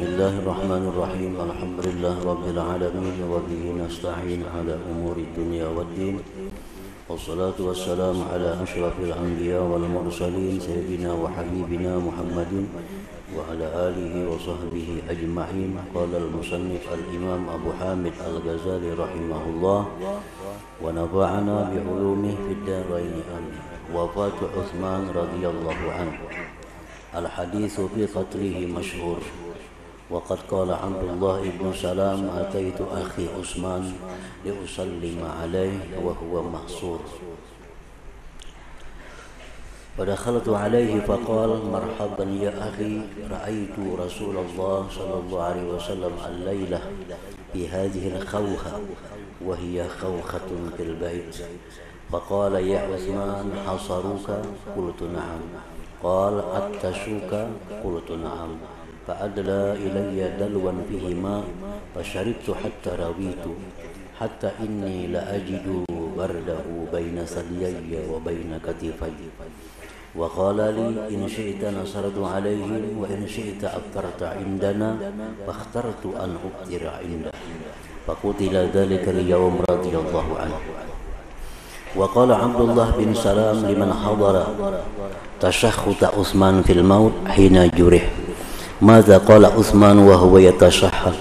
Bismillahirrahmanirrahim. Alhamdulillah rabbil alamin wa bihi nasta'in ala umuri dunya waddin. Wassalatu wassalamu ala asyrafil anbiya wal mursalin sayyidina wa habibina Muhammadin wa ala alihi wa sahbihi ajma'in. Qala al-musannif al-imam Abu Hamid al-Ghazali rahimahullah wa nafa'ana bi ulumihi fid darain amin. Wafatu Utsman radhiyallahu anhu. Al-haditsu fi qatlihi masyhur. وقد قال عبد الله بن سلام أتيت أخي عثمان لأسلم عليه وهو محصور فدخلت عليه فقال مرحبا يا أخي رأيت رسول الله صلى الله عليه وسلم الليلة بهذه الخوخة وهي خوخة في البيت فقال يا عثمان حصروك قلت نعم قال عطشوك قلت نعم فأدلى إلي دلوا فيه ماء فشربت حتى رويت حتى إني لأجد برده بين ثديي وبين كتفي وقال لي إن شئت نصرت عليهم وإن شئت أفطرت عندنا فاخترت أن أفطر عنده فقتل ذلك اليوم رضي الله عنه. وقال عبد الله بن سلام لمن حضر تشخط عثمان في الموت حين جرح ماذا قال عثمان وهو يتشهد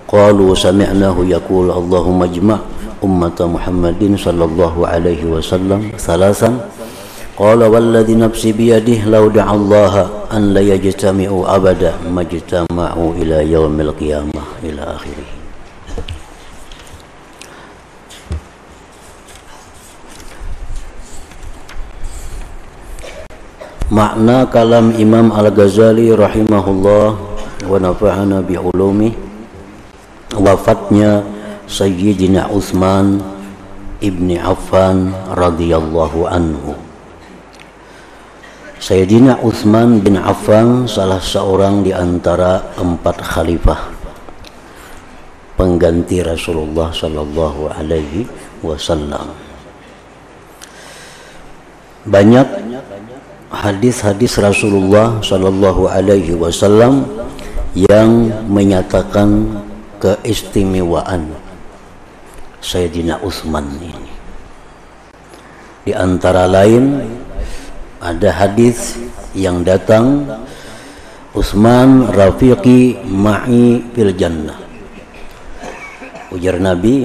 قالوا سمعناه يقول اللهم اجمع أمة محمد صلى الله عليه وسلم ثلاثا قال والذي نفسي بيده لو دعا الله أن لا يجتمعوا أبدا ما اجتمعوا إلى يوم القيامة إلى آخره. Makna kalam Imam Al-Ghazali rahimahullah wa nafa'ana bi ulumi, wafatnya Sayyidina Utsman ibni Affan radhiyallahu anhu. Sayyidina Utsman bin Affan salah seorang di antara 4 khalifah pengganti Rasulullah sallallahu alaihi wasallam. Banyak hadis-hadis Rasulullah sallallahu alaihi wasallam yang menyatakan keistimewaan Sayyidina Utsman ini. Di antara lain ada hadis yang datang Utsman rafiqi ma'i fil jannah. Ujar Nabi,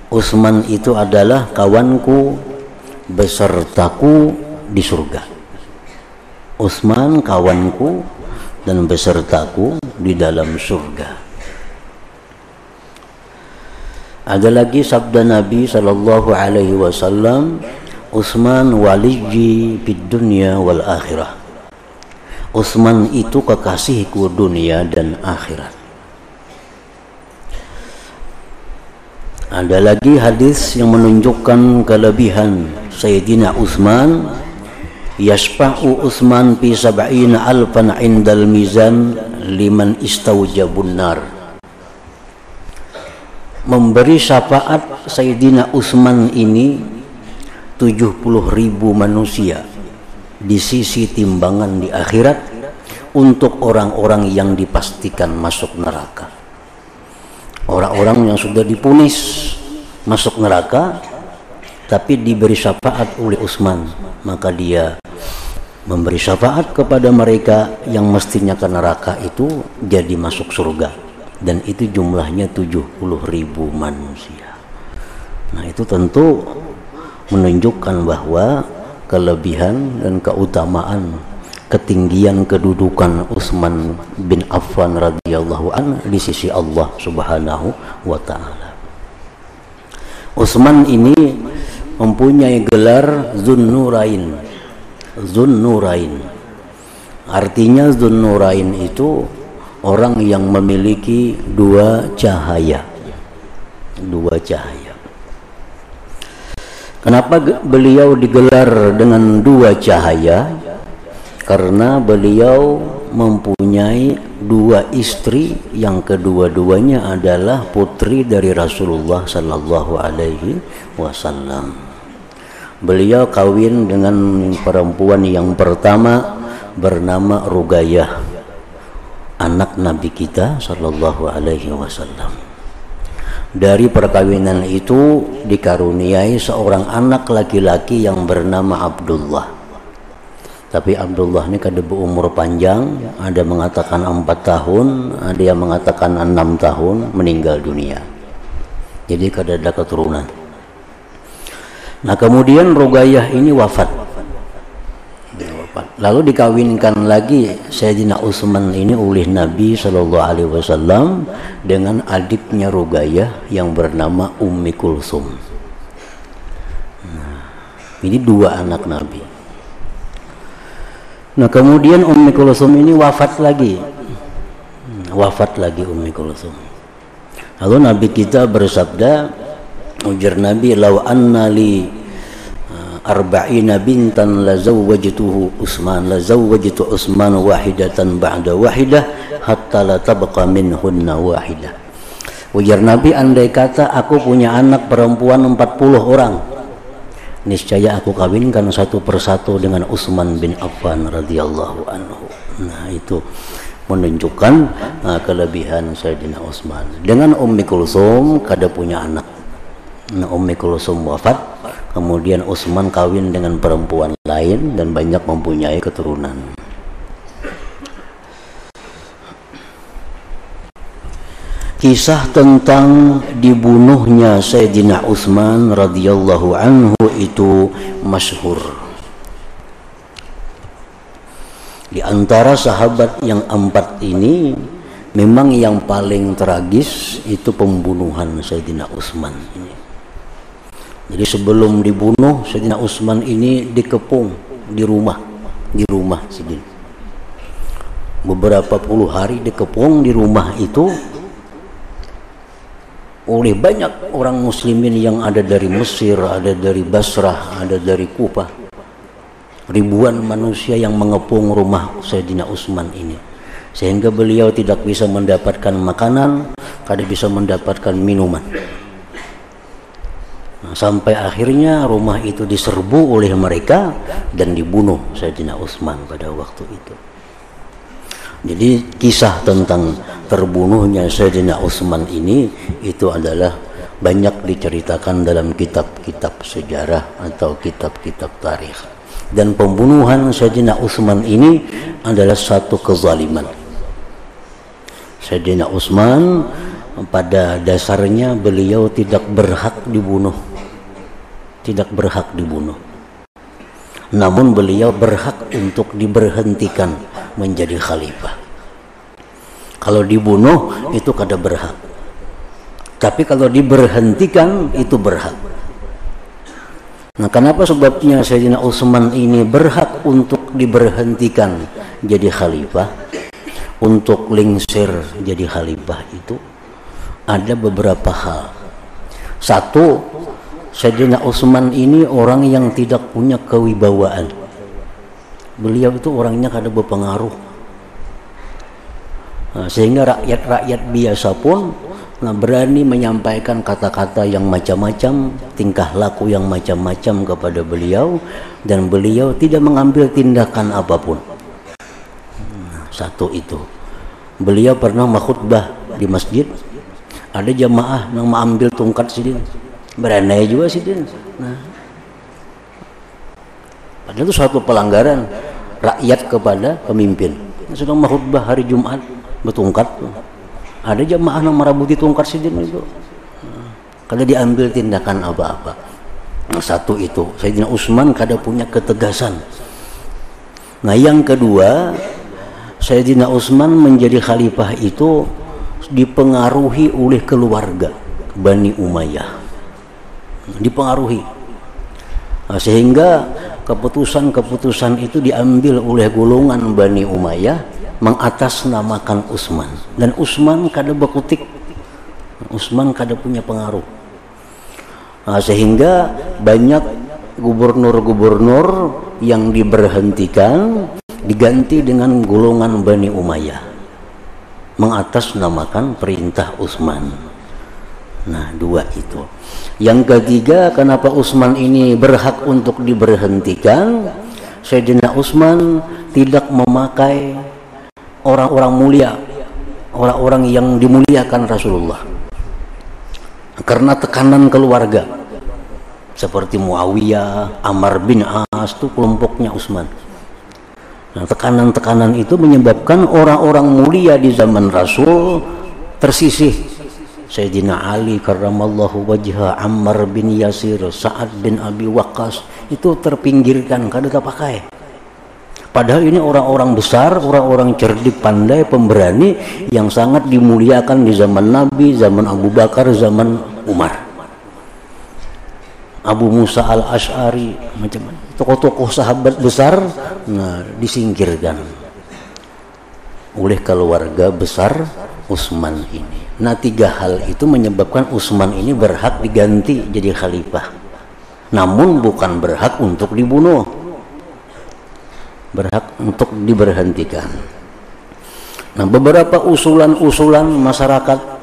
Utsman itu adalah kawanku besertaku di surga. Utsman kawanku dan besertaku di dalam surga. Ada lagi sabda Nabi sallallahu alaihi wasallam, Utsman waliyyi fid dunya wal akhirah. Utsman itu kekasihku dunia dan akhirat. Ada lagi hadis yang menunjukkan kelebihan Sayyidina Utsman. Yashfa'u Utsman fi 70 alfan 'indal mizan liman istawjabun nar. Memberi syafaat Sayyidina Utsman ini 70.000 manusia di sisi timbangan di akhirat untuk orang-orang yang dipastikan masuk neraka. Orang-orang yang sudah dipunis masuk neraka tapi diberi syafaat oleh Utsman, maka dia memberi syafaat kepada mereka yang mestinya ke neraka itu jadi masuk surga, dan itu jumlahnya 70.000 manusia. Nah, itu tentu menunjukkan bahwa kelebihan dan keutamaan, ketinggian kedudukan Utsman bin Affan radhiyallahu anhu di sisi Allah Subhanahu wa taala. Utsman ini mempunyai gelar Zunnurain. Zunnurain artinya Zunnurain itu orang yang memiliki 2 cahaya. 2 cahaya. Kenapa beliau digelar dengan 2 cahaya? Karena beliau mempunyai 2 istri yang kedua-duanya adalah putri dari Rasulullah sallallahu alaihi wasallam. Beliau kawin dengan perempuan yang pertama bernama Ruqayyah, anak Nabi kita sallallahu alaihi wasallam. Dari perkawinan itu dikaruniai seorang anak laki-laki yang bernama Abdullah. Tapi Abdullah ini kada berumur panjang, ada mengatakan 4 tahun, ada yang mengatakan 6 tahun meninggal dunia. Jadi kada ada keturunan. Nah kemudian Ruqayyah ini wafat. Lalu dikawinkan lagi Sayyidina Utsman ini oleh Nabi Shallallahu Alaihi Wasallam dengan adiknya Ruqayyah yang bernama Ummi Kulsum. Nah, ini 2 anak Nabi. Nah kemudian Ummi Kulsum ini wafat lagi. Wafat lagi Ummi Kulsum. Lalu Nabi kita bersabda, ujar Nabi, "Lau anna li arba'ina bintan la zawwajtuhu Utsman la zawwajtu Utsman wahidatan ba'da wahidah hatta la tabqa minhunna wahidah." Ujar Nabi, andai kata aku punya anak perempuan 40 orang, niscaya aku kawinkan satu persatu dengan Utsman bin Affan radhiyallahu anhu. Nah itu menunjukkan kelebihan Sayyidina Utsman. Dengan Ummi Kulsum kada punya anak. Nah, Ummi Kulsum wafat, kemudian Utsman kawin dengan perempuan lain dan banyak mempunyai keturunan. Kisah tentang dibunuhnya Sayyidina Utsman radhiyallahu anhu itu masyhur. Di antara sahabat yang 4 ini, memang yang paling tragis itu pembunuhan Sayyidina Utsman ini. Jadi sebelum dibunuh Sayyidina Utsman ini dikepung di rumah Sidin. Beberapa puluh hari dikepung di rumah itu oleh banyak orang muslimin yang ada dari Mesir, ada dari Basrah, ada dari Kufah. Ribuan manusia yang mengepung rumah Sayyidina Utsman ini, sehingga beliau tidak bisa mendapatkan makanan, kada bisa mendapatkan minuman. Sampai akhirnya rumah itu diserbu oleh mereka dan dibunuh Sayyidina Utsman pada waktu itu. Jadi kisah tentang terbunuhnya Sayyidina Utsman ini itu adalah banyak diceritakan dalam kitab-kitab sejarah atau kitab-kitab tarikh. Dan pembunuhan Sayyidina Utsman ini adalah satu kezaliman. Sayyidina Utsman pada dasarnya beliau tidak berhak dibunuh. Namun beliau berhak untuk diberhentikan menjadi khalifah. Kalau dibunuh itu kada berhak. Tapi kalau diberhentikan itu berhak. Nah, kenapa sebabnya Sayyidina Utsman ini berhak untuk diberhentikan jadi khalifah? Untuk lingsir jadi khalifah itu ada beberapa hal. Satu, Sayyidina Utsman ini orang yang tidak punya kewibawaan. Beliau itu orangnya kada berpengaruh. Nah, sehingga rakyat-rakyat biasa pun berani menyampaikan kata-kata yang macam-macam, tingkah laku yang macam-macam kepada beliau, dan beliau tidak mengambil tindakan apapun. Satu itu. Beliau pernah khutbah di masjid, ada jamaah yang mengambil tongkat Sidin, berani juga Sidin. Nah, padahal itu suatu pelanggaran rakyat kepada pemimpin. Sedang khutbah hari Jumat bertongkat, ada jamaah yang merabuti tongkat Sidin itu. Nah, kada diambil tindakan apa-apa. Nah, satu itu, Sayyidina Utsman kada punya ketegasan. Nah, yang kedua, Sayyidina Utsman menjadi khalifah itu dipengaruhi oleh keluarga Bani Umayyah, dipengaruhi. Nah, sehingga keputusan-keputusan itu diambil oleh golongan Bani Umayyah mengatasnamakan Utsman, dan Utsman kada berkutik, Utsman kada punya pengaruh. Nah, sehingga banyak gubernur-gubernur yang diberhentikan diganti dengan golongan Bani Umayyah mengatasnamakan perintah Utsman. Nah, dua itu. Yang ketiga, kenapa Utsman ini berhak untuk diberhentikan? Sayyidina Utsman tidak memakai orang-orang mulia orang-orang yang dimuliakan Rasulullah. Karena tekanan keluarga seperti Muawiyah, Ammar bin As, itu kelompoknya Utsman. Nah, tekanan-tekanan itu menyebabkan orang-orang mulia di zaman Rasul tersisih. Sayyidina Ali karramallahu wajhah, Ammar bin Yasir, Sa'ad bin Abi Waqqas itu terpinggirkan, kada terpakai. Padahal ini orang-orang besar, orang-orang cerdik, pandai, pemberani yang sangat dimuliakan di zaman Nabi, zaman Abu Bakar, zaman Umar. Abu Musa al-Ash'ari, macam-macam tokoh-tokoh sahabat besar, nah disingkirkan oleh keluarga besar Utsman ini. Nah, 3 hal itu menyebabkan Utsman ini berhak diganti jadi khalifah, namun bukan berhak untuk dibunuh, berhak untuk diberhentikan. Nah, beberapa usulan-usulan masyarakat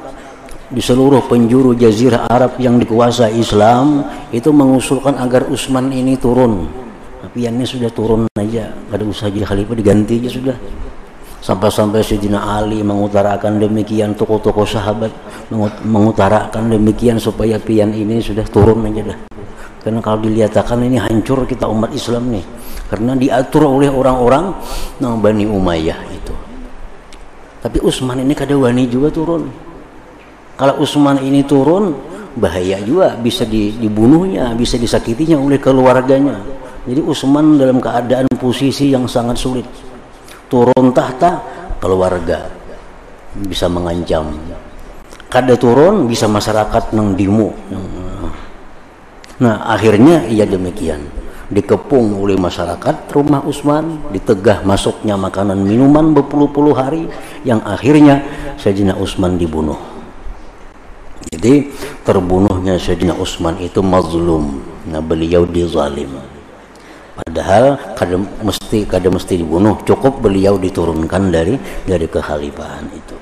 di seluruh penjuru Jazirah Arab yang dikuasai Islam itu mengusulkan agar Utsman ini turun. Tapi ini sudah turun aja, kada usah jadi khalifah, diganti aja sudah. Sampai-sampai Sayyidina Ali mengutarakan demikian, tokoh-tokoh sahabat mengutarakan demikian supaya pian ini sudah turun aja dah. Karena kalau dilihatkan ini hancur kita umat Islam nih, karena diatur oleh orang-orang Bani Umayyah itu. Tapi Utsman ini kada wani juga turun. Kalau Utsman ini turun, bahaya juga, bisa dibunuhnya, bisa disakitinya oleh keluarganya. Jadi Utsman dalam keadaan posisi yang sangat sulit. Turun tahta, keluarga bisa mengancam. Kada turun, bisa masyarakat nang demo. Nah, akhirnya ia demikian. Dikepung oleh masyarakat rumah Utsman, ditegah masuknya makanan minuman berpuluh-puluh hari, yang akhirnya Sayyidina Utsman dibunuh. Jadi terbunuhnya Sayyidina Utsman itu mazlum. Nah, beliau dizalim. Padahal kada mesti dibunuh, cukup beliau diturunkan dari kekhalifahan itu.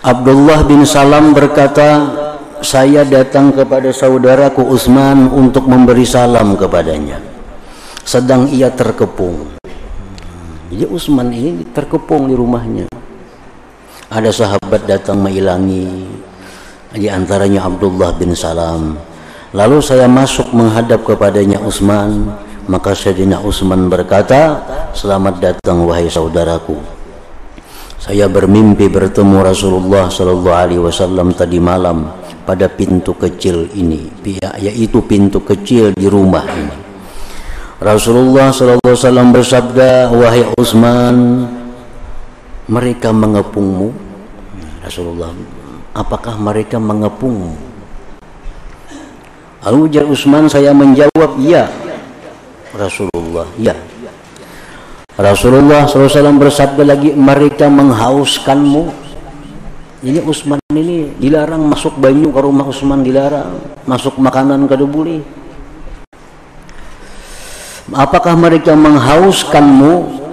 Abdullah bin Salam berkata, saya datang kepada saudaraku Utsman untuk memberi salam kepadanya, sedang ia terkepung. Jadi Utsman ini terkepung di rumahnya. Ada sahabat datang mengilangi, di antaranya Abdullah bin Salam. Lalu saya masuk menghadap kepadanya Utsman, maka Sayyidina Utsman berkata, selamat datang wahai saudaraku. Saya bermimpi bertemu Rasulullah sallallahu alaihi wasallam tadi malam pada pintu kecil ini, yaitu pintu kecil di rumah ini. Rasulullah sallallahu alaihi wasallam bersabda, wahai Utsman, mereka mengepungmu. Rasulullah, apakah mereka mengepungmu? Lalu ujar Utsman, saya menjawab, iya Rasulullah, iya. Rasulullah SAW bersabda lagi, mereka menghauskanmu. Jadi Utsman ini dilarang masuk banyu ke rumah Utsman, dilarang masuk makanan kada boleh. Apakah mereka menghauskanmu?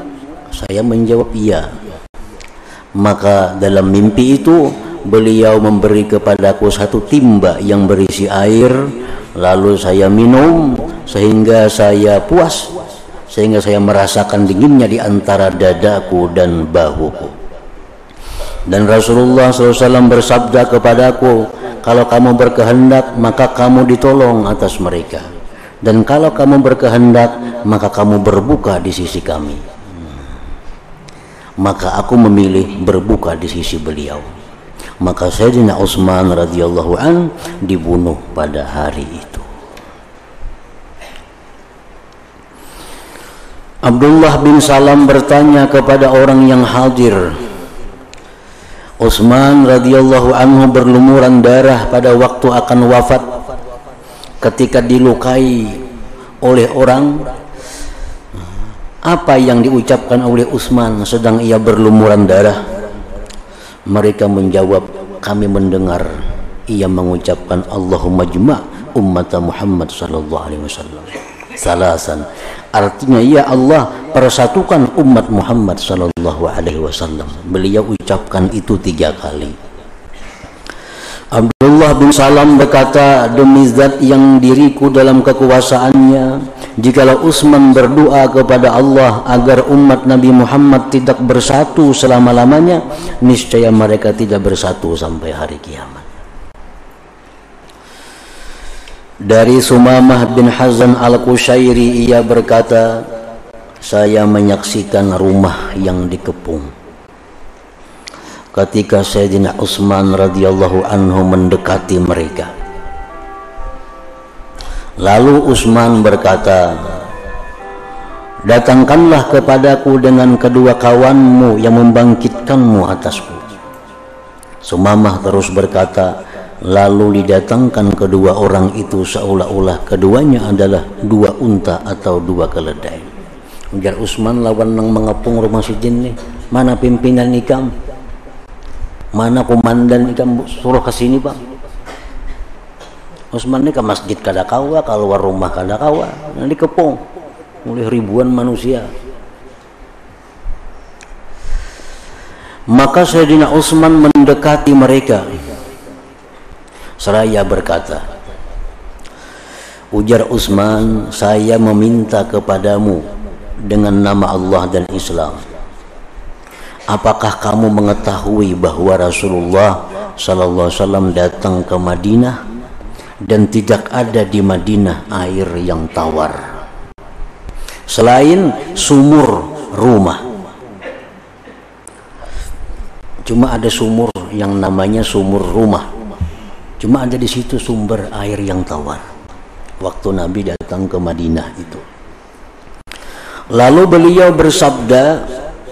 Saya menjawab iya. Maka dalam mimpi itu beliau memberi kepadaku satu timba yang berisi air, lalu saya minum sehingga saya puas, sehingga saya merasakan dinginnya di antara dadaku dan bahuku. Dan Rasulullah SAW bersabda kepadaku, kalau kamu berkehendak maka kamu ditolong atas mereka, dan kalau kamu berkehendak maka kamu berbuka di sisi kami. Maka aku memilih berbuka di sisi beliau. Maka Sayyidina Utsman radhiyallahu an dibunuh pada hari itu. Abdullah bin Salam bertanya kepada orang yang hadir, Utsman radhiyallahu anhu berlumuran darah pada waktu akan wafat. Ketika dilukai oleh orang, apa yang diucapkan oleh Utsman sedang ia berlumuran darah? Mereka menjawab, kami mendengar ia mengucapkan Allahumma jma' ummat Muhammad sallallahu alaihi wasallam salasan. Artinya, ya Allah, persatukan umat Muhammad sallallahu alaihi wasallam. Beliau ucapkan itu 3 kali. Abdullah bin Salam berkata, demi zat yang diriku dalam kekuasaannya, jikalau Utsman berdoa kepada Allah agar umat Nabi Muhammad tidak bersatu selama-lamanya, niscaya mereka tidak bersatu sampai hari kiamat. Dari Sumamah bin Hazan al-Qushairi, ia berkata, saya menyaksikan rumah yang dikepung ketika Sayyidina Utsman radhiyallahu anhu mendekati mereka. Lalu Utsman berkata, datangkanlah kepadaku dengan kedua kawanmu yang membangkitkanmu atasku. Sumamah terus berkata, lalu didatangkan kedua orang itu seolah-olah keduanya adalah dua unta atau dua keledai. Ujar Utsman, lawan nang mengepung rumah si jin nih, mana pimpinan ikam, mana komandan ikam, suruh ke sini Pak. Utsman ini ke masjid kada kawa, keluar rumah kada kawa, nanti kepung oleh ribuan manusia. Maka Sayyidina Utsman mendekati mereka seraya berkata, ujar Utsman, saya meminta kepadamu dengan nama Allah dan Islam, apakah kamu mengetahui bahwa Rasulullah sallallahu alaihi wasallam datang ke Madinah dan tidak ada di Madinah air yang tawar selain sumur rumah. Cuma ada sumur yang namanya sumur rumah, cuma ada di situ sumber air yang tawar waktu Nabi datang ke Madinah itu. Lalu beliau bersabda,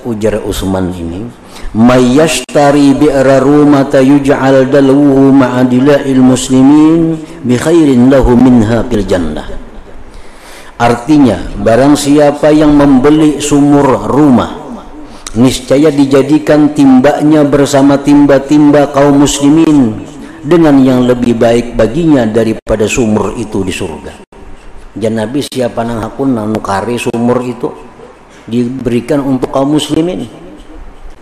ujar Utsman ini, mayyashtari bi'ra rumata yuj'al dalwuhu ma'adila'il muslimin bi khairin lahu minha fil jannah. Artinya, barang siapa yang membeli sumur rumah, niscaya dijadikan timbanya bersama timba-timba kaum muslimin dengan yang lebih baik baginya daripada sumur itu di surga. Jan Nabi, siapa nang hakun nang nukari sumur itu diberikan untuk kaum muslimin,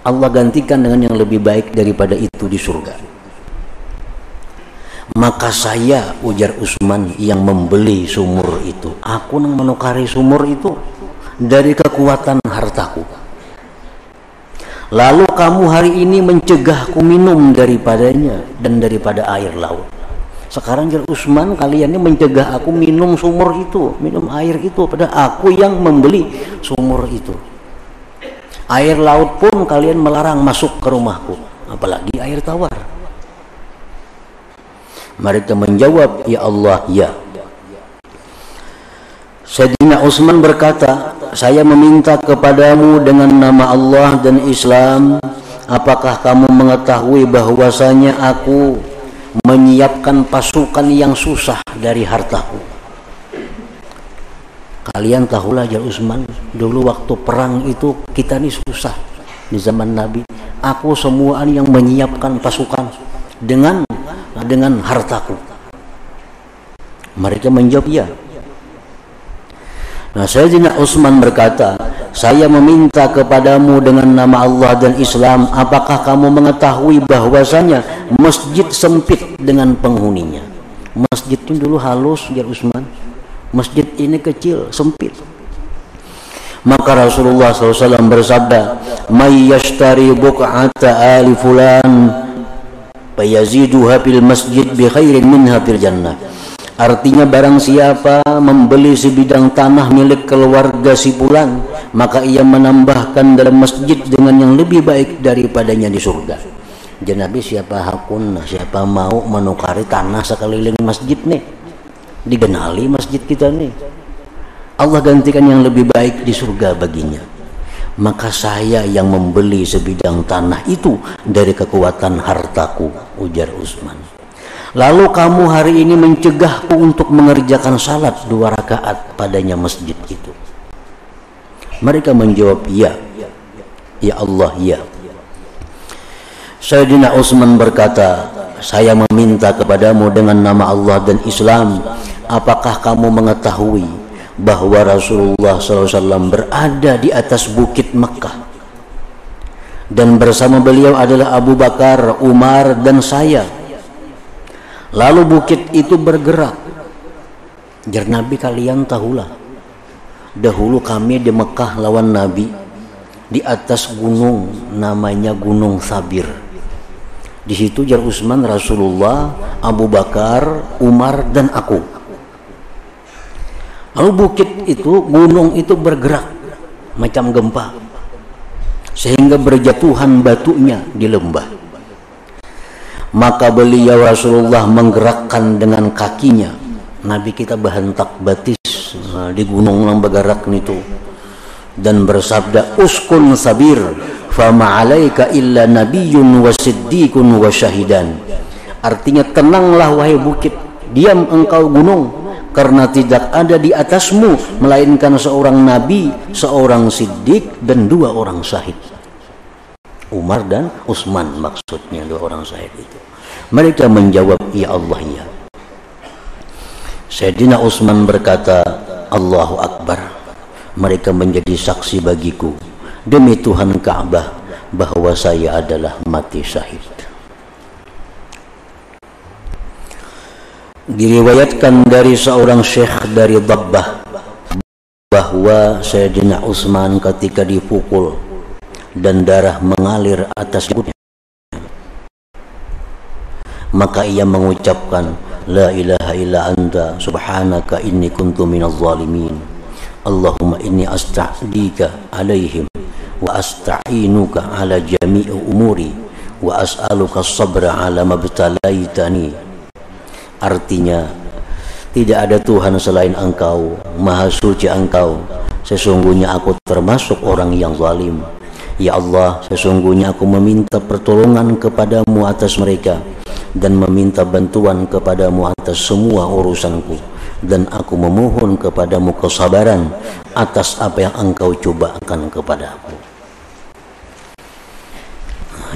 Allah gantikan dengan yang lebih baik daripada itu di surga. Maka saya, ujar Utsman, yang membeli sumur itu, aku nang menukari sumur itu dari kekuatan hartaku. Lalu kamu hari ini mencegahku minum daripadanya dan daripada air laut. Sekarang jar Utsman, kalian ini mencegah aku minum sumur itu, minum air itu, padahal aku yang membeli sumur itu. Air laut pun kalian melarang masuk ke rumahku, apalagi air tawar. Mereka menjawab, ya Allah, ya. Sayyidina Utsman berkata, saya meminta kepadamu dengan nama Allah dan Islam, apakah kamu mengetahui bahwasanya aku menyiapkan pasukan yang susah dari hartaku? Kalian tahulah ya Utsman, dulu waktu perang itu kita ini susah di zaman Nabi. Aku semua yang menyiapkan pasukan dengan hartaku. Mereka menjawab ya. Nah, Sayyidina Utsman berkata, saya meminta kepadamu dengan nama Allah dan Islam, apakah kamu mengetahui bahwasanya masjid sempit dengan penghuninya? Masjid itu dulu halus, ya Utsman. Masjid ini kecil, sempit. Maka Rasulullah SAW bersabda, may yashtari buq'ata ali fulan fayaziduha fil masjid bi khairin minha fil jannah. Artinya, barang siapa membeli sebidang tanah milik keluarga si fulan, maka ia menambahkan dalam masjid dengan yang lebih baik daripadanya di surga. Jadi Nabi, siapa hakun, siapa mau menukari tanah sekeliling masjid nih, digenali masjid kita nih, Allah gantikan yang lebih baik di surga baginya. Maka saya yang membeli sebidang tanah itu dari kekuatan hartaku, ujar Utsman. Lalu kamu hari ini mencegahku untuk mengerjakan salat 2 rakaat padanya masjid itu. Mereka menjawab, ya, ya Allah, ya. Sayyidina Utsman berkata, saya meminta kepadamu dengan nama Allah dan Islam, apakah kamu mengetahui bahwa Rasulullah SAW berada di atas bukit Makkah dan bersama beliau adalah Abu Bakar, Umar, dan saya. Lalu bukit itu bergerak. Jar Nabi, kalian tahulah Dahulu kami di Mekah lawan Nabi di atas gunung namanya Gunung Sabir. Di situ jar Utsman, Rasulullah, Abu Bakar, Umar dan aku. Lalu bukit itu, gunung itu bergerak macam gempa sehingga berjatuhan batunya di lembah. Maka beliau Rasulullah menggerakkan dengan kakinya. Nabi kita bahentak batis di gunung yang bergerak itu dan bersabda, uskun sabir fama alaika illa nabiyyun wa siddiqun wa syahidan. Artinya, tenanglah wahai bukit, diam engkau gunung, karena tidak ada di atasmu melainkan seorang nabi, seorang siddiq dan 2 orang syahid. Umar dan Utsman maksudnya 2 orang syahid itu. Mereka menjawab, ya Allah, ya. Sayyidina Utsman berkata, Allahu Akbar. Mereka menjadi saksi bagiku demi Tuhan Ka'bah bahwa saya adalah mati syahid. Diriwayatkan dari seorang syekh dari Dabbah bahwa Sayyidina Utsman ketika dipukul dan darah mengalir atas tubuhnya, maka ia mengucapkan, la ilaha illa anta subhanaka inni kuntu minaz zalimin. Allahumma inni asta'dika alaihim wa asta'inuka ala jami'i umuri wa as'aluka sabra ala mabtalaitani. Artinya, tidak ada Tuhan selain Engkau, Maha Suci Engkau, sesungguhnya aku termasuk orang yang zalim. Ya Allah, sesungguhnya aku meminta pertolongan kepadamu atas mereka dan meminta bantuan kepadamu atas semua urusanku, dan aku memohon kepadamu kesabaran atas apa yang engkau cobakan kepadaku.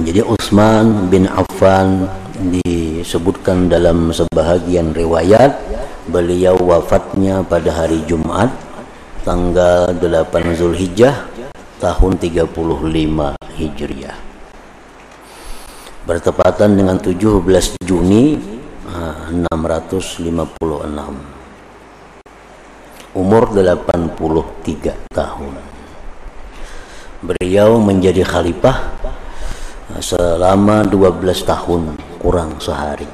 Jadi Utsman bin Affan disebutkan dalam sebahagian riwayat beliau wafatnya pada hari Jumat tanggal 8 Zulhijjah tahun 35 Hijriah, bertepatan dengan 17 Juni 656. Umur 83 tahun. Beliau menjadi khalifah selama 12 tahun kurang sehari.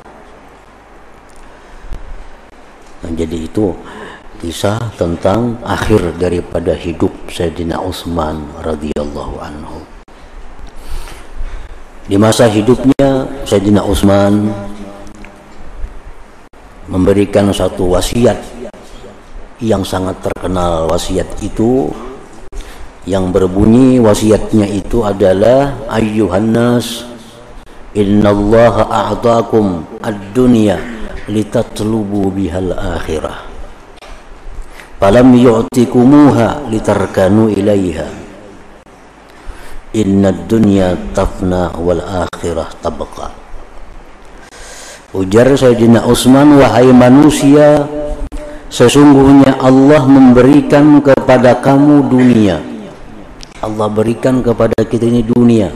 Jadi itu kisah tentang akhir daripada hidup Sayyidina Utsman radhiyallahu anhu. Di masa hidupnya Sayyidina Utsman memberikan satu wasiat yang sangat terkenal. Wasiat itu yang berbunyi, wasiatnya itu adalah, ayyuhan nas innallaha a'takum ad-dunya litatlubu bihal akhirah falam yu'tikumuha litarkanu ilaiha innad dunya tafna wal akhirah tabqa. Ujar Sayyidina Utsman, wahai manusia, sesungguhnya Allah memberikan kepada kamu dunia. Allah berikan kepada kita ini dunia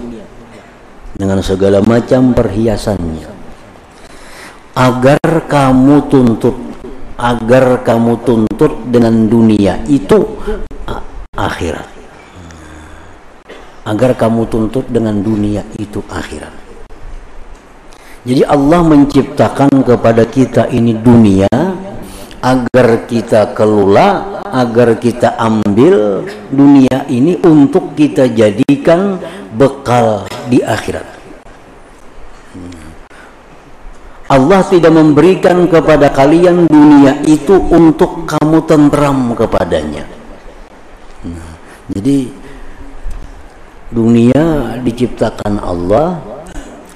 dengan segala macam perhiasannya, agar kamu tuntut dengan dunia itu akhirat. Agar kamu tuntut dengan dunia itu akhirat. Jadi Allah menciptakan kepada kita ini dunia agar kita kelola, agar kita ambil dunia ini untuk kita jadikan bekal di akhirat. Allah tidak memberikan kepada kalian dunia itu untuk kamu tentram kepadanya. Jadi dunia diciptakan Allah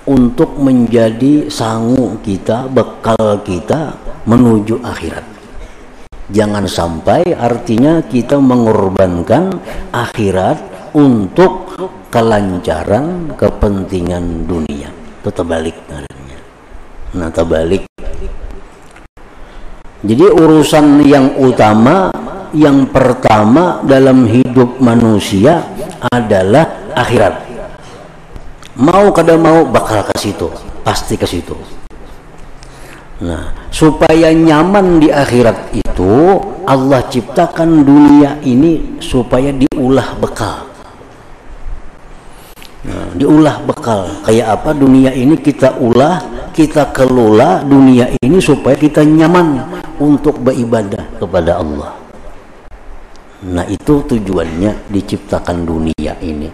untuk menjadi sangu kita, bekal kita menuju akhirat. Jangan sampai artinya kita mengorbankan akhirat untuk kelancaran kepentingan dunia. Itu terbalik artinya. Nah, terbalik. Jadi urusan yang utama, yang pertama dalam hidup manusia adalah akhirat. Mau kada mau bakal ke situ, pasti ke situ. Nah, supaya nyaman di akhirat itu Allah ciptakan dunia ini supaya diulah bekal. Nah, diulah bekal. Kayak apa dunia ini kita ulah, kita kelola dunia ini supaya kita nyaman untuk beribadah kepada Allah. Nah, itu tujuannya diciptakan dunia ini.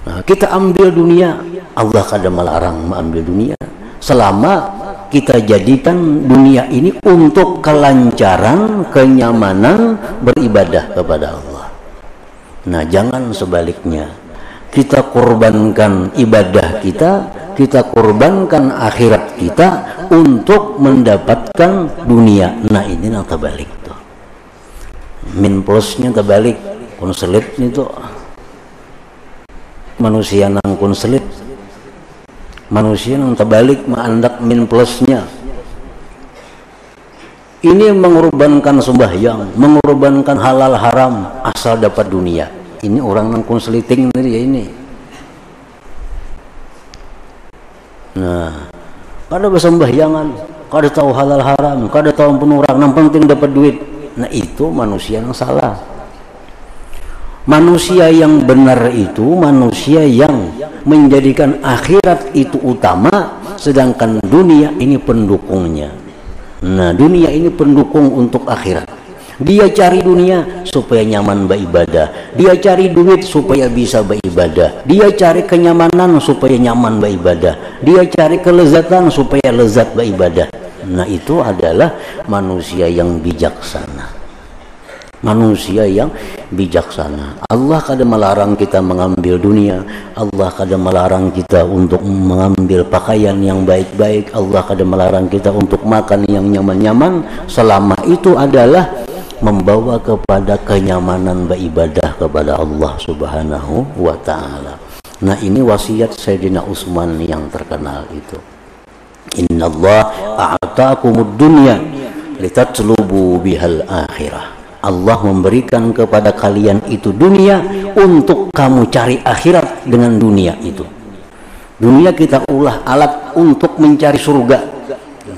Nah, kita ambil dunia, Allah kada melarang mengambil dunia selama kita jadikan dunia ini untuk kelancaran, kenyamanan beribadah kepada Allah. Nah, jangan sebaliknya. Kita korbankan ibadah kita, kita korbankan akhirat kita untuk mendapatkan dunia. Nah, ini yang terbalik tuh. Min plusnya terbalik. Konselit itu manusia nang konselit. Manusia yang terbalik mengandak min plusnya. Ini mengorbankan sembahyang, mengorbankan halal haram asal dapat dunia. Ini orang yang konseliting tadi ya ini. Nah, kada bersembahyangan, kada tahu halal haram, kada tahu pun orang, yang penting dapat duit. Nah, itu manusia yang salah. Manusia yang benar itu manusia yang menjadikan akhirat itu utama, sedangkan dunia ini pendukungnya. Nah, dunia ini pendukung untuk akhirat. Dia cari dunia supaya nyaman beribadah, dia cari duit supaya bisa beribadah, dia cari kenyamanan supaya nyaman beribadah, dia cari kelezatan supaya lezat beribadah. Nah, itu adalah manusia yang bijaksana. Manusia yang bijaksana. Allah kada melarang kita mengambil dunia, Allah kada melarang kita untuk mengambil pakaian yang baik-baik, Allah kada melarang kita untuk makan yang nyaman-nyaman, selama itu adalah membawa kepada kenyamanan beribadah kepada Allah Subhanahu wa ta'ala. Nah, ini wasiat Sayyidina Utsman yang terkenal itu. Innallaha a'taakumud dunya litatlubu bihal akhirah. Allah memberikan kepada kalian itu dunia untuk kamu cari akhirat dengan dunia itu. Dunia kita ulah alat untuk mencari surga.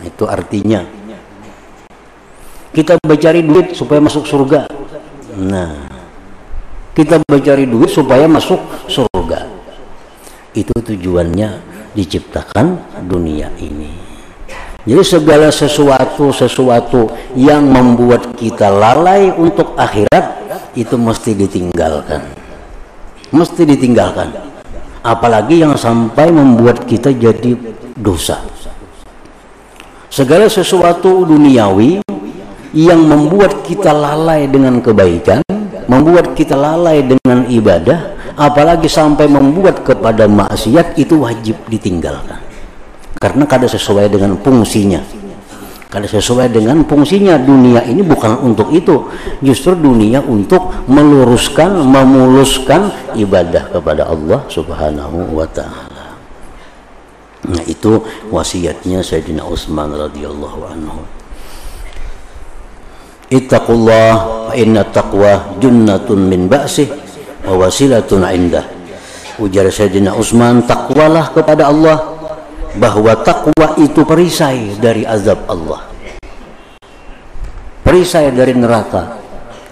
Itu artinya kita mencari duit supaya masuk surga. Nah, kita mencari duit supaya masuk surga. Itu tujuannya diciptakan dunia ini. Jadi segala sesuatu yang membuat kita lalai untuk akhirat itu mesti ditinggalkan. Mesti ditinggalkan. Apalagi yang sampai membuat kita jadi dosa. Segala sesuatu duniawi yang membuat kita lalai dengan kebaikan, membuat kita lalai dengan ibadah, apalagi sampai membuat kepada maksiat, itu wajib ditinggalkan. Karena kada sesuai dengan fungsinya. Kada sesuai dengan fungsinya. Dunia ini bukan untuk itu. Justru dunia untuk meluruskan, memuluskan ibadah kepada Allah Subhanahu wa ta'ala. Nah, itu wasiatnya Sayyidina Utsman radhiyallahu anhu. Ittaqullah fa inna taqwa junnatun min ba'sih wa wasilatun indah. Ujar Sayyidina Utsman, takwalah kepada Allah, bahwa takwa itu perisai dari azab Allah, perisai dari neraka.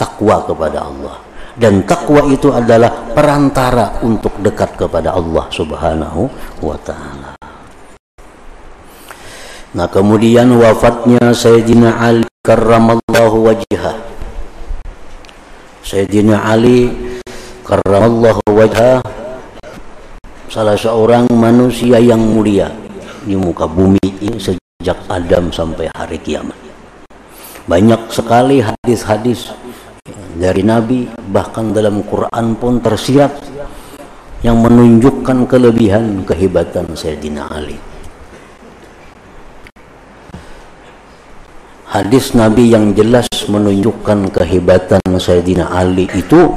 Takwa kepada Allah, dan takwa itu adalah perantara untuk dekat kepada Allah Subhanahu wa ta'ala. Nah, kemudian wafatnya Sayyidina Ali karramallahu wajhah. Sayyidina Ali karramallahu wajhah, salah seorang manusia yang mulia di muka bumi ini sejak Adam sampai hari kiamat. Banyak sekali hadis-hadis dari Nabi, bahkan dalam Quran pun tersirat yang menunjukkan kelebihan kehebatan Sayyidina Ali. Hadis Nabi yang jelas menunjukkan kehebatan Sayyidina Ali itu,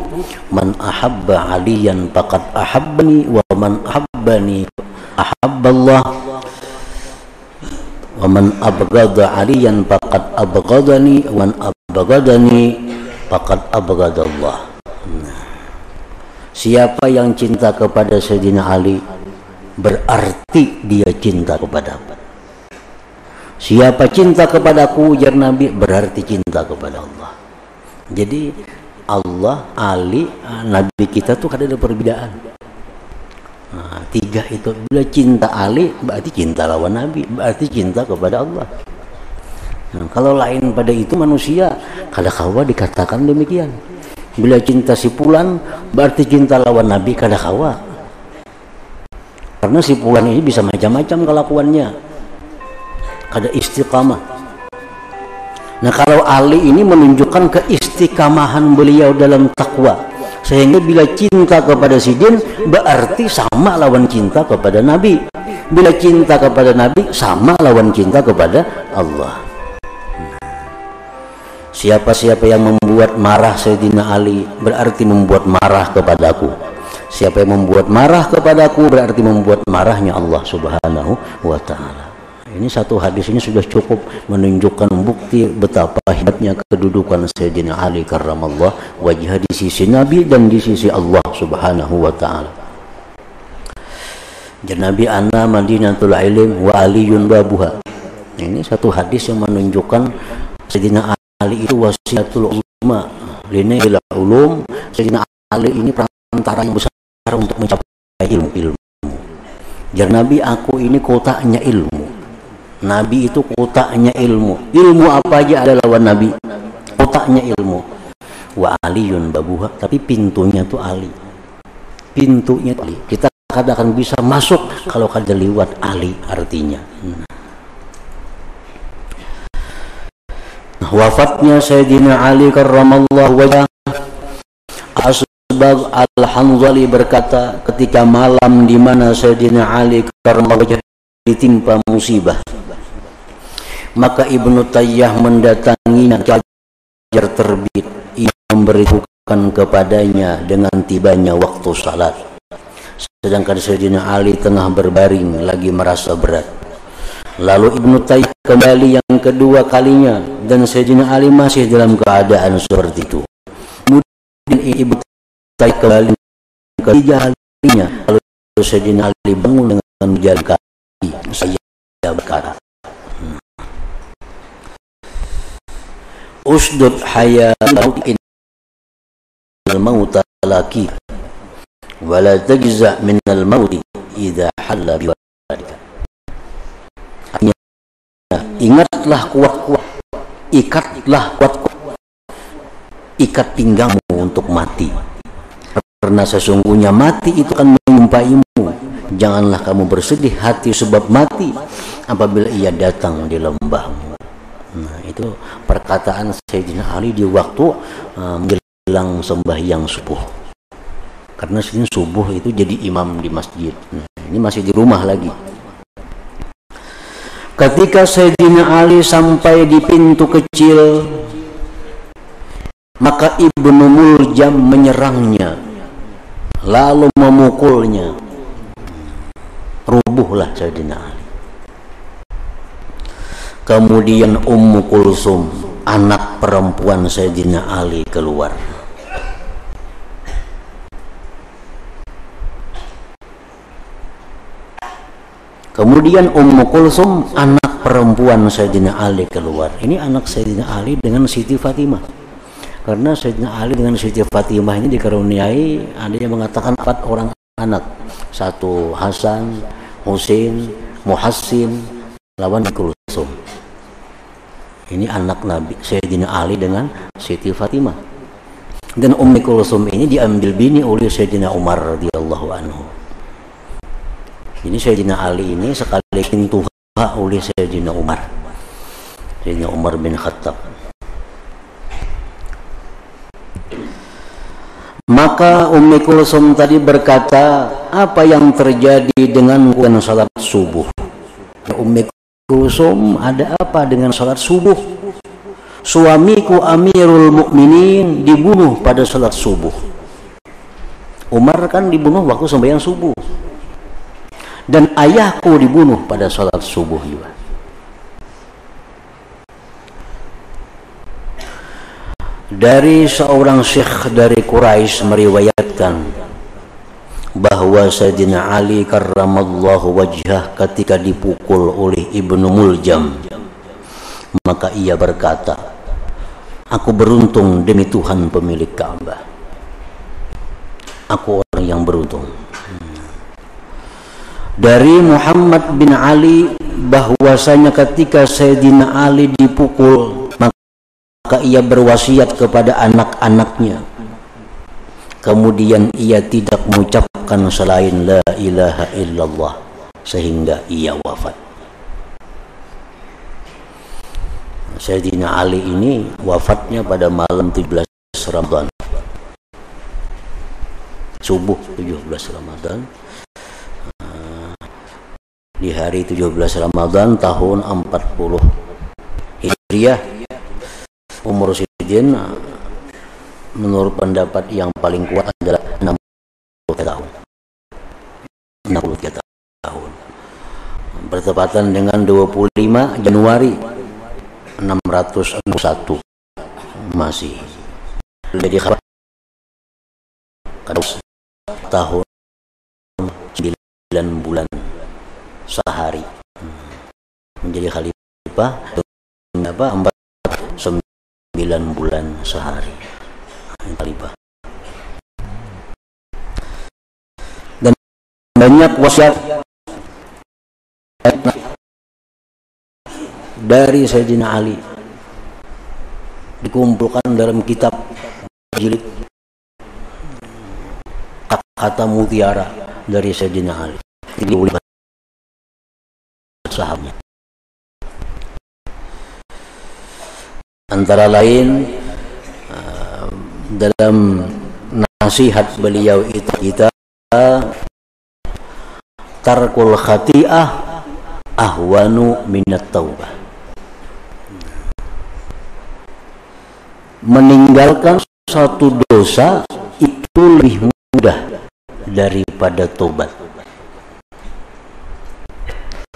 man ahabba aliyan faqad ahabbani wa man ahabbani ahabballah wa man abghada aliyan faqad abghadani wa man abghadani faqad abghadallah. Siapa yang cinta kepada Sayyidina Ali berarti dia cinta kepada Siapa cinta kepadaku, ujar Nabi, berarti cinta kepada Allah. Jadi Allah, Ali, Nabi kita tuh ada perbedaan. Nah, tiga itu. Bila cinta Ali berarti cinta lawan Nabi, berarti cinta kepada Allah. Nah, kalau lain pada itu manusia, kadakawa dikatakan demikian. Bila cinta si Fulan berarti cinta lawan Nabi, kadakawa. Karena si Fulan ini bisa macam-macam kelakuannya, ada istiqamah. Nah, kalau Ali ini menunjukkan keistiqamahan beliau dalam takwa, sehingga bila cinta kepada Sidin berarti sama lawan cinta kepada Nabi. Bila cinta kepada Nabi sama lawan cinta kepada Allah. Siapa-siapa yang membuat marah Sayyidina Ali berarti membuat marah kepadaku. Siapa yang membuat marah kepadaku berarti membuat marahnya Allah Subhanahu wa ta'ala. Ini satu hadis ini sudah cukup menunjukkan bukti betapa hebatnya kedudukan Sayyidina Ali karramallahu wajhah di sisi Nabi dan di sisi Allah Subhanahu wa ta'ala. Nabi anna madinatul ilm wa aliyun babuha. Ini satu hadis yang menunjukkan Sayyidina Ali itu wasiatul ulama, linail ulum. Sayyidina Ali ini perantara yang besar untuk mencapai ilmu. Jar Nabi, aku ini kotaknya ilmu. Nabi itu kotaknya ilmu. Ilmu apa aja ada lawan Nabi. Kotaknya ilmu. Wa aliyun babuha, tapi pintunya tuh Ali. Pintunya tuh Ali. Kita kadang akan bisa masuk kalau kada liwat Ali artinya. Wafatnya Sayyidina Ali karramallahu wajhah, Asbagh Al-Hanzali berkata, ketika malam di mana Sayyidina Ali karramallahu wajhah ditimpa musibah, maka Ibnu Tayyah mendatanginya fajar terbit. Ia memberitahukan kepadanya dengan tibanya waktu salat, sedangkan Sayyidina Ali tengah berbaring lagi merasa berat. Lalu Ibnu Tayyah kembali yang kedua kalinya dan Sayyidina Ali masih dalam keadaan seperti itu. Kemudian Ibnu Tayyah kembali ketiga kalinya. Lalu Sayyidina Ali bangun dengan menjalan kaki. Saya berkata, usdud hayat al-maut laki wa la tajza min al-maut idza halla bi wadika. Ingatlah kuat-kuat, ikatlah kuat-kuat, ikat pinggangmu untuk mati, karena sesungguhnya mati itu akan menyumpaimu. Janganlah kamu bersedih hati sebab mati apabila ia datang di lembahmu. Nah, itu perkataan Sayyidina Ali di waktu menjelang sembahyang subuh. Karena sini subuh itu jadi imam di masjid. Nah, ini masih di rumah lagi. Ketika Sayyidina Ali sampai di pintu kecil, maka Ibnu Muljam menyerangnya, lalu memukulnya. Rubuhlah Sayyidina Ali. Kemudian Ummu Kulsum, anak perempuan Sayyidina Ali, keluar. Kemudian Ummu Kulsum, anak perempuan Sayyidina Ali, keluar. Ini anak Sayyidina Ali dengan Siti Fatimah. Karena Sayyidina Ali dengan Siti Fatimah ini dikaruniai, ada yang mengatakan 4 orang anak. 1 Hasan, Husain, Muhassin, lawan Kulsum. Ini anak Nabi Sayyidina Ali dengan Siti Fatimah. Dan Ummu Kulsum ini diambil bini oleh Sayyidina Umar radhiyallahu anhu. Ini Sayyidina Ali ini sekali tuha oleh Sayyidina Umar. Sayyidina Umar bin Khattab. Maka Ummu Kulsum tadi berkata, apa yang terjadi dengan salat subuh? Ummu Kulsum, ada apa dengan salat subuh? Suamiku Amirul Mukminin dibunuh pada salat subuh. Umar kan dibunuh waktu sembahyang subuh. Dan ayahku dibunuh pada salat subuh juga. Dari seorang syekh dari Quraisy meriwayatkan bahwa Sayyidina Ali karramallahu wajhah ketika dipukul oleh Ibnu Muljam, Maka ia berkata, aku beruntung demi Tuhan pemilik Ka'bah. Aku orang yang beruntung. Dari Muhammad bin Ali bahwasanya ketika Sayyidina Ali dipukul, maka ia berwasiat kepada anak-anaknya. Kemudian ia tidak mengucapkan selain la ilaha illallah sehingga ia wafat. Sayyidina Ali ini wafatnya pada malam 17 Ramadan. Subuh 17 Ramadan. Di hari 17 Ramadan tahun 40 Hijriah. Umur Sayyidin menurut pendapat yang paling kuat adalah 63 tahun. 63 tahun. Bertepatan dengan 25 Januari 601 masih. Jadi tahun 9 bulan sehari menjadi khalifah. 9 bulan sehari khalifah. Dan banyak wasiat dari Sayyidina Ali dikumpulkan dalam kitab jilid kata mutiara dari Sayyidina Ali. Ini oleh sahabatnya. Antara lain dalam nasihat beliau itu kita tarkul khati'ah ahwanu minat taubah. Meninggalkan satu dosa itu lebih mudah daripada tobat.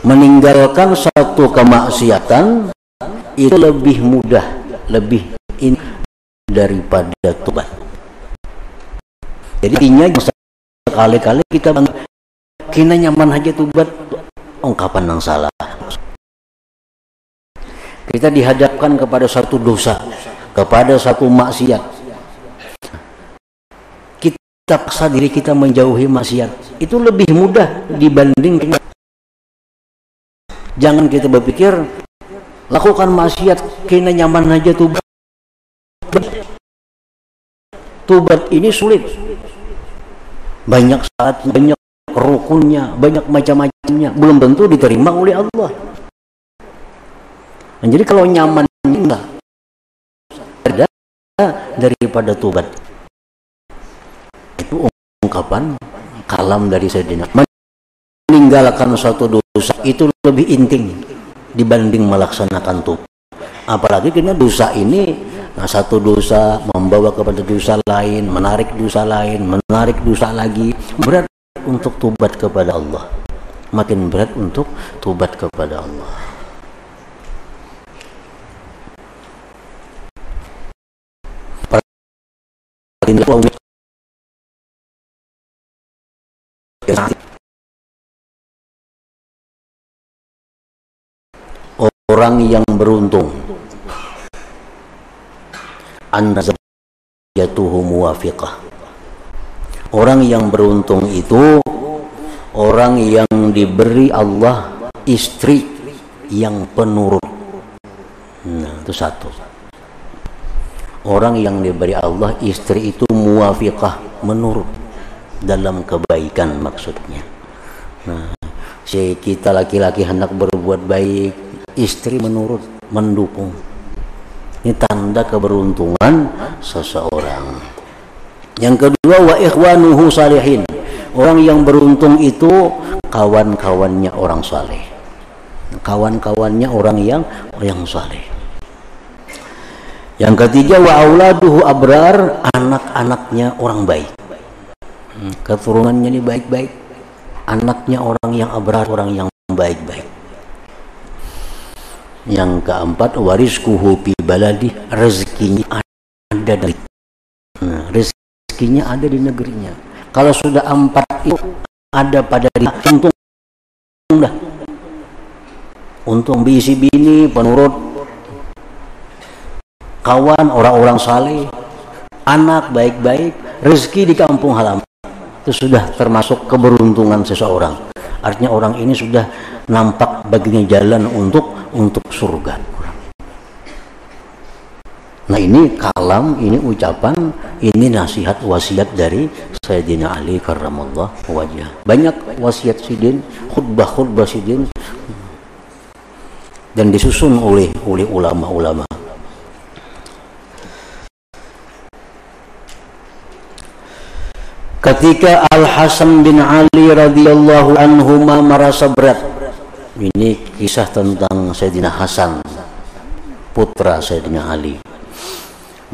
Meninggalkan satu kemaksiatan itu lebih mudah, lebih daripada tobat. Jadi intinya sekali-kali kita kena nyaman aja tobat, ungkapan yang salah. Kita dihadapkan kepada satu dosa, kepada satu maksiat. Kita paksa diri kita menjauhi maksiat. Itu lebih mudah dibanding. Jangan kita berpikir lakukan maksiat kena nyaman aja tobat. Tobat ini sulit. Banyak saat, banyak rukunnya, banyak macam-macamnya, belum tentu diterima oleh Allah. Nah, jadi kalau nyaman enggak ada daripada tobat. Itu ungkapan kalam dari Sayyidina. Meninggalkan suatu dosa itu lebih intim dibanding melaksanakan tobat. Apalagi karena dosa ini, satu dosa membawa kepada dosa lain, menarik dosa lain, menarik dosa lagi. Berat untuk tobat kepada Allah. Makin berat untuk tobat kepada Allah. Orang yang beruntung an-nazajatuhu muwafiqah. Orang yang beruntung itu orang yang diberi Allah istri yang penurut. Nah, itu satu. Orang yang diberi Allah istri itu muwafiqah, menurut dalam kebaikan maksudnya. Nah, si kita laki-laki hendak berbuat baik, istri menurut, mendukung. Ini tanda keberuntungan seseorang. Yang kedua, wa ikhwanuhu salihin. Orang yang beruntung itu kawan-kawannya orang saleh. Kawan-kawannya orang yang saleh. Yang ketiga, wa auladuhu abrar. Anak-anaknya orang baik. Keturunannya ini baik-baik. Anaknya orang yang abrar, orang yang baik-baik. Yang keempat, warizquhu fi baladi, rezekinya ada di rezekinya ada di negerinya. Kalau sudah empat itu ada pada diri, untung dah. Untung bisi bini penurut, kawan orang-orang saleh, anak baik-baik, rezeki di kampung halaman. Itu sudah termasuk keberuntungan seseorang. Artinya orang ini sudah nampak baginya jalan untuk surga. Nah ini kalam, ini ucapan, ini nasihat wasiat dari Sayyidina Ali karramallahu wajhah. Banyak wasiat Sidin, khutbah Sidin, dan disusun oleh ulama-ulama. Ketika Al-Hasan bin Ali radhiyallahu anhuma merasa berat, ini kisah tentang Sayyidina Hasan, putra Sayyidina Ali,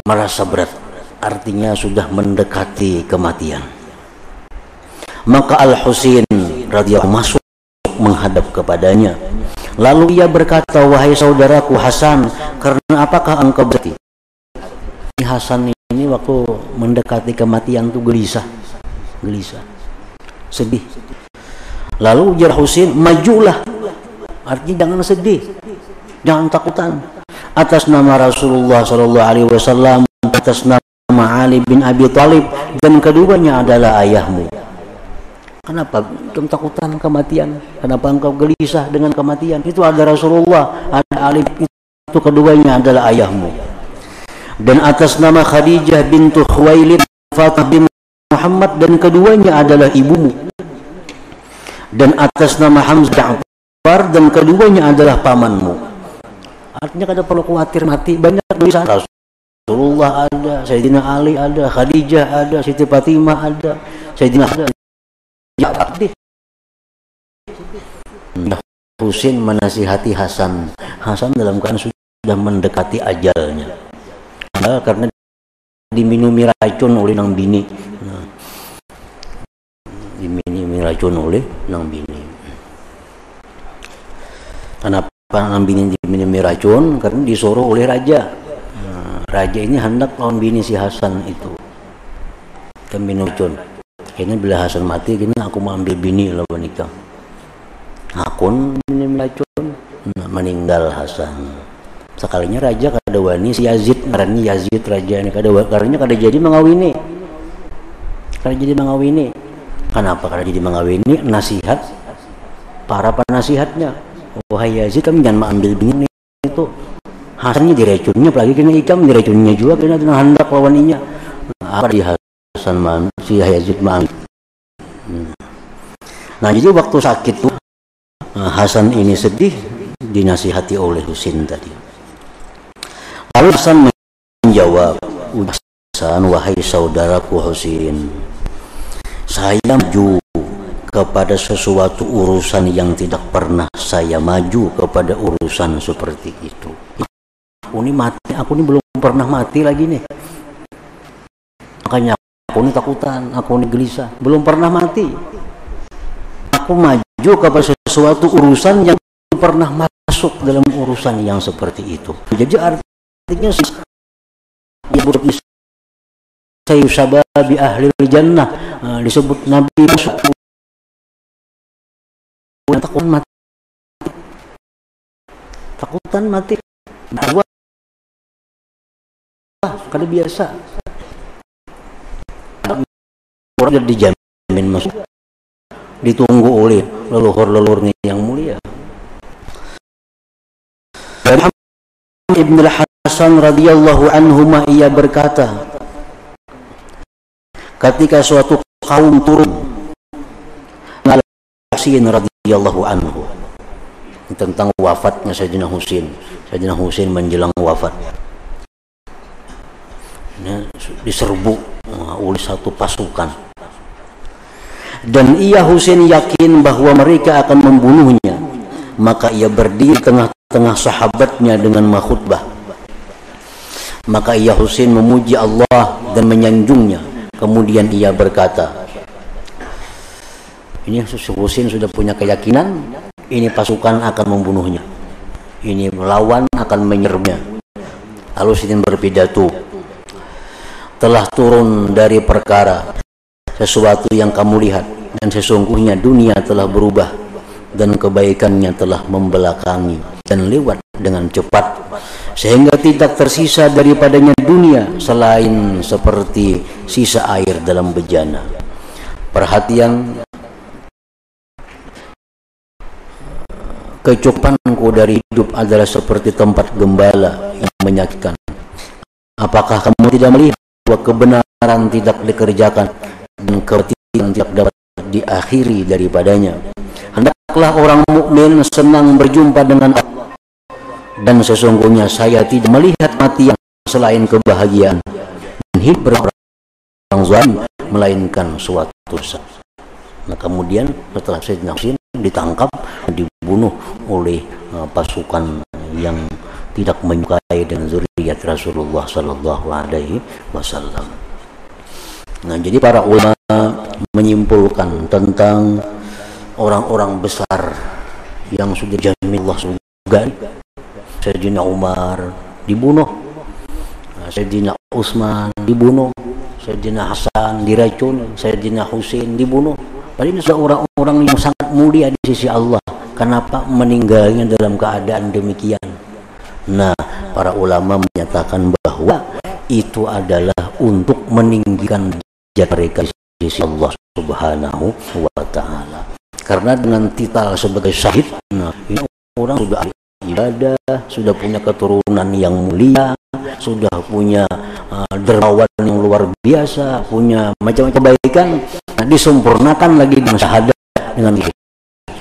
merasa berat, artinya sudah mendekati kematian. Maka Al-Husain radhiyallahu masuk menghadap kepadanya. Lalu ia berkata, wahai saudaraku Hasan, karena apakah engkau berhenti? Hasan ini waktu mendekati kematian tuh gelisah, sedih. Lalu ujar Husain, majulah, artinya jangan sedih, jangan takutan. Atas nama Rasulullah SAW, atas nama Ali bin Abi Thalib, dan keduanya adalah ayahmu. Kenapa engkau takutan kematian? Kenapa engkau gelisah dengan kematian? Itu ada Rasulullah, ada Ali, itu keduanya adalah ayahmu. Dan atas nama Khadijah bintu Khuwailid, Fatimah bin Muhammad, dan keduanya adalah ibumu. Dan atas nama Hamzah Ja'far, dan keduanya adalah pamanmu. Artinya kada perlu khawatir mati, banyak tulisan Rasulullah ada, Sayyidina Ali ada, Khadijah ada, Siti Fatimah ada, Sayyidina ada. Ya deh. Husain menasihati Hasan. Hasan dalam keadaan sudah mendekati ajalnya. Karena diminumi racun oleh nang bini. Diminumi racun oleh nang bini. Kenapa nang bini diminumi racun? Karena disuruh oleh raja. Raja ini hendak lawan bini si Hasan itu. Kan minum racun. Kayaknya bila Hasan mati, kini aku mau ambil bini lawan nikah. Akun minum racun, meninggal Hasan. Sekalinya raja kada wani si Yazid, karena Yazid raja ini kada jadi mengawini. Kenapa kada jadi mengawini? Nasihat para penasihatnya. Wahai Yazid, kamu jangan mengambil bini itu. Hasannya diracunnya, apalagi kena ikam diracunnya juga, kena hendak lawaninya. Apa di Hasan si Yazid ma'am. Nah jadi waktu sakit tuh Hasan ini sedih, dinasihati oleh Husain tadi. Lalu Hasan menjawab, Hasan, wahai saudaraku Husain, saya maju kepada sesuatu urusan yang tidak pernah saya maju kepada urusan seperti itu. Aku ini belum pernah mati lagi nih. Makanya aku ini takutan, aku ini gelisah, belum pernah mati. Aku maju kepada sesuatu urusan yang pernah masuk dalam urusan yang seperti itu. Jadi artinya sayyusababi ahli jannah, disebut Nabi masuk takutan mati. Kada biasa. Orang dijamin masuk, ditunggu oleh leluhur-leluhurnya yang mulia. Dan Ibn al-Hasan radhiyallahu anhuma ia berkata, ketika suatu kaum turun, Al-Husain radhiyallahu anhu, tentang wafatnya Sayyidina Husain. Sayyidina Husain menjelang wafat, diserbu oleh satu pasukan, dan ia Husain yakin bahwa mereka akan membunuhnya. Maka ia berdiri tengah-tengah sahabatnya dengan makhutbah. Maka ia Husain memuji Allah dan menyanjungnya. Kemudian ia berkata, ini Husain sudah punya keyakinan ini pasukan akan membunuhnya, ini melawan akan menyerbunya. Lalu Husain berpidato, telah turun dari perkara sesuatu yang kamu lihat, dan sesungguhnya dunia telah berubah dan kebaikannya telah membelakangi, dan lewat dengan cepat sehingga tidak tersisa daripadanya dunia selain seperti sisa air dalam bejana. Perhatian, kecukupanku dari hidup adalah seperti tempat gembala yang menyakitkan. Apakah kamu tidak melihat bahwa kebenaran tidak dikerjakan dan kebatilan tidak dapat diakhiri daripadanya? Hendaklah orang mukmin senang berjumpa dengan Allah, dan sesungguhnya saya tidak melihat mati yang selain kebahagiaan, dan hidup berperang zalim melainkan suatu saat. Nah, kemudian setelah Sayyidina Husain ditangkap, dibunuh oleh pasukan yang tidak menyukai dengan zuriat Rasulullah Sallallahu Alaihi Wasallam. Nah, jadi para ulama menyimpulkan tentang orang-orang besar yang sudah dijamin Allah surga. Sayyidina Umar dibunuh, Sayyidina Utsman dibunuh, Sayyidina Hasan diracun, Sayyidina Husain dibunuh. Padahal ini sudah orang-orang yang sangat mulia di sisi Allah. Kenapa meninggalnya dalam keadaan demikian? Nah, para ulama menyatakan bahwa itu adalah untuk meninggikan derajat mereka di sisi Allah Subhanahu wa Ta'ala. Karena dengan titel sebagai syahid, nah, ini orang sudah ibadah, sudah punya keturunan yang mulia, sudah punya dermawan yang luar biasa, punya macam-macam kebaikan, nah, disempurnakan lagi dengan syahadat dengan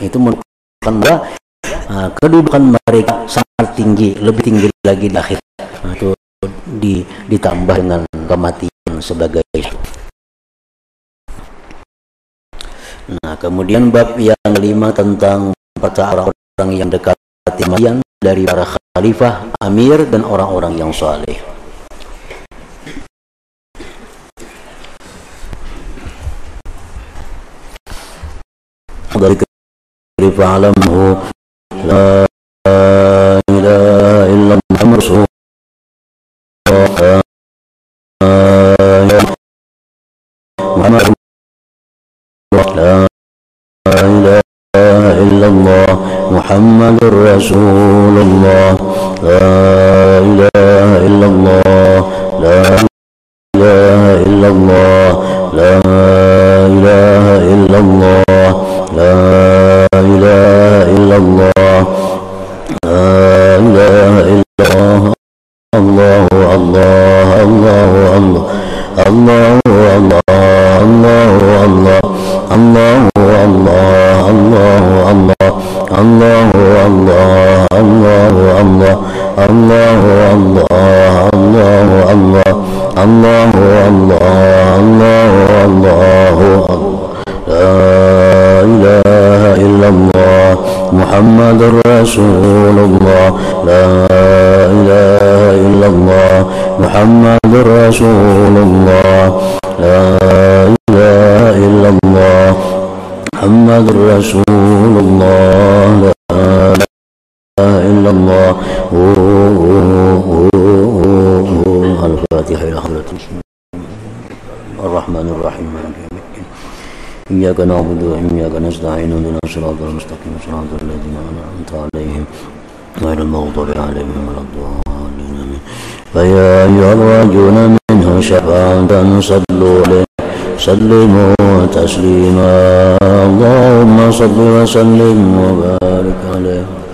itu menunjukkan bahwa kedudukan mereka sangat tinggi, lebih tinggi lagi di akhir. Nah, itu ditambah dengan kematian sebagai. Nah, kemudian bab yang kelima tentang orang-orang yang dekat kematian dari para khalifah, amir, dan orang-orang yang saleh. Dari khalifah alamhu la ilaha illallah rasulullah Muhammad la ilaha illallah Muhammadur Rasulullah la ilaha illallah la ilaha illallah la ilaha illallah la ilaha illallah la ilaha illallah Allahu Allah Allahu Allah Allahu Allah Allahu Allah Allahu Allah Allahu Allah Allahu Allah Allahu Allah Allahu Allah Allahu Allah Allahu Allah Allahu Allah la ilaha illallah Muhammadur Rasulullah la ilaha illallah Muhammadur Rasulullah la ilaha illallah Muhammadur Rasulullah la ilaha illallah. Al-Fatihah. Ar-Rahmanir Rahim. Iyyaka na'budu wa iyyaka nasta'in. Ihdinas siratal mustaqim. Siratal ladzina an'amta 'alaihim ghairil maghdubi 'alaihim waladdallin. Fa ya ayyuhar-rajuluna minhu syafa'atan sallimu taslima. Allahumma salli wa sallim wa barik 'alaihi.